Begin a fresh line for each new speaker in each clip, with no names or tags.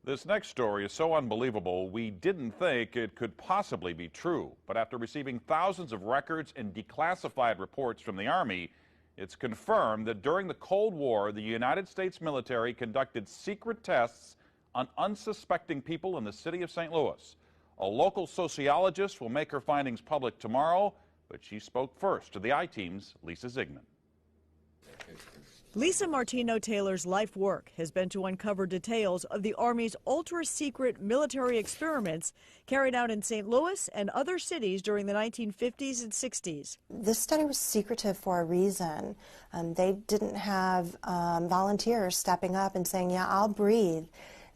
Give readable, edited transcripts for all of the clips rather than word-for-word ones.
This next story is so unbelievable, we didn't think it could possibly be true. But after receiving thousands of records and declassified reports from the Army, it's confirmed that during the Cold War, the United States military conducted secret tests on unsuspecting people in the city of St. Louis. A local sociologist will make her findings public tomorrow, but she spoke first to the I-Team's Lisa Zigman.
Lisa Martino Taylor's life work has been to uncover details of the Army's ultra-secret military experiments carried out in St. Louis and other cities during the 1950s and 60s.
This study was secretive for a reason. They didn't have volunteers stepping up and saying, yeah, I'll breathe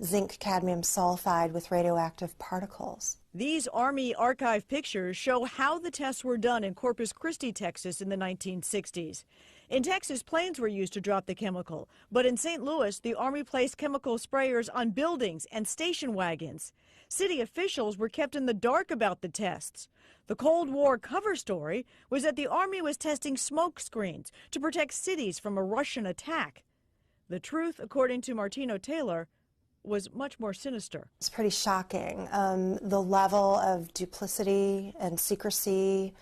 zinc cadmium sulfide with radioactive particles.
These Army archive pictures show how the tests were done in Corpus Christi, Texas in the 1960s. In Texas, planes were used to drop the chemical, but in St. Louis, the Army placed chemical sprayers on buildings and station wagons. City officials were kept in the dark about the tests. The Cold War cover story was that the Army was testing smoke screens to protect cities from a Russian attack. The truth, according to Martino Taylor, was much more sinister.
It's pretty shocking. The level of duplicity and secrecy.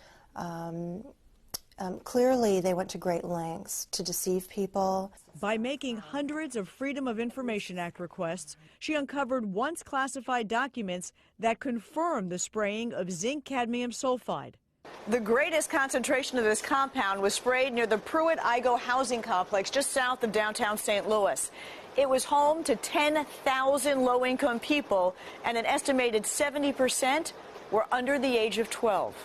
Clearly, they went to great lengths to deceive people.
By making hundreds of Freedom of Information Act requests, she uncovered once classified documents that confirmed the spraying of zinc cadmium sulfide. The greatest concentration of this compound was sprayed near the Pruitt-Igoe housing complex just south of downtown St. Louis. It was home to 10,000 low-income people, and an estimated 70% were under the age of 12.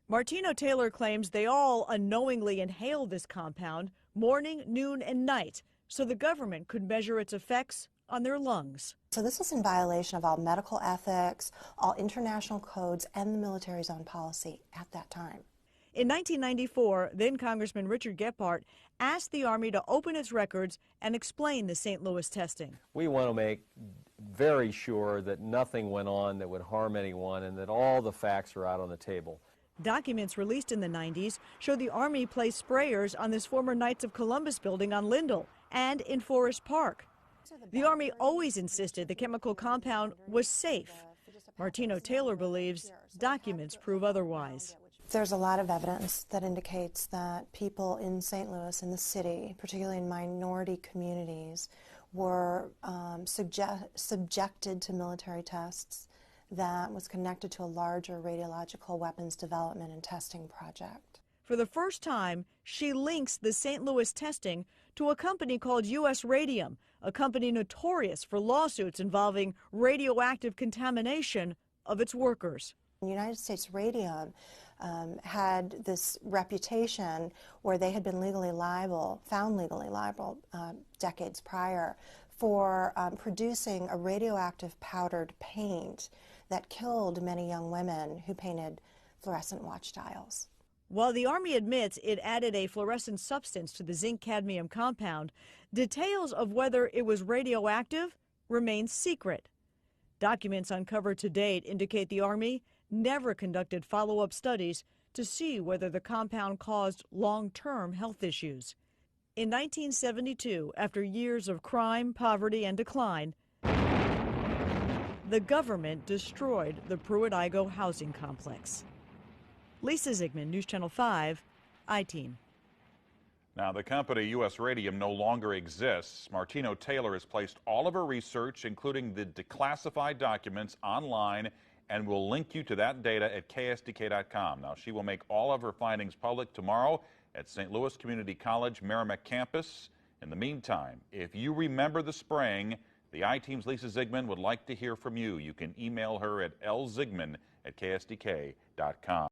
Martino Taylor claims they all unknowingly inhaled this compound morning, noon, and night so the government could measure its effects on their lungs.
So this was in violation of all medical ethics, all international codes, and the military's own policy at that time.
In 1994, then Congressman Richard Gephardt asked the Army to open its records and explain the St. Louis testing.
We want to make very sure that nothing went on that would harm anyone and that all the facts are out on the table.
Documents released in the 90s show the Army placed sprayers on this former Knights of Columbus building on Lindell and in Forest Park. The Army always insisted the chemical compound was safe. Martino Taylor believes documents prove otherwise.
There's a lot of evidence that indicates that people in St. Louis, in the city, particularly in minority communities, were subjected to military tests that was connected to a larger radiological weapons development and testing project.
For the first time, she links the St. Louis testing to a company called U.S. Radium, a company notorious for lawsuits involving radioactive contamination of its workers.
United States Radium had this reputation where they had been found legally liable decades prior for producing a radioactive powdered paint that killed many young women who painted fluorescent watch dials.
While the Army admits it added a fluorescent substance to the zinc cadmium compound, details of whether it was radioactive remain secret. Documents uncovered to date indicate the Army never conducted follow-up studies to see whether the compound caused long-term health issues. In 1972, after years of crime, poverty, and decline, the government destroyed the Pruitt-Igoe housing complex. Lisa Zigman, News Channel 5, I-Team.
Now, the company U.S. Radium no longer exists. Martino Taylor has placed all of her research, including the declassified documents, online, and will link you to that data at ksdk.com. Now, she will make all of her findings public tomorrow at St. Louis Community College Merrimack campus. In the meantime, if you remember the spraying, the I-Team's Lisa Zigman would like to hear from you. You can email her at lzigman@ksdk.com.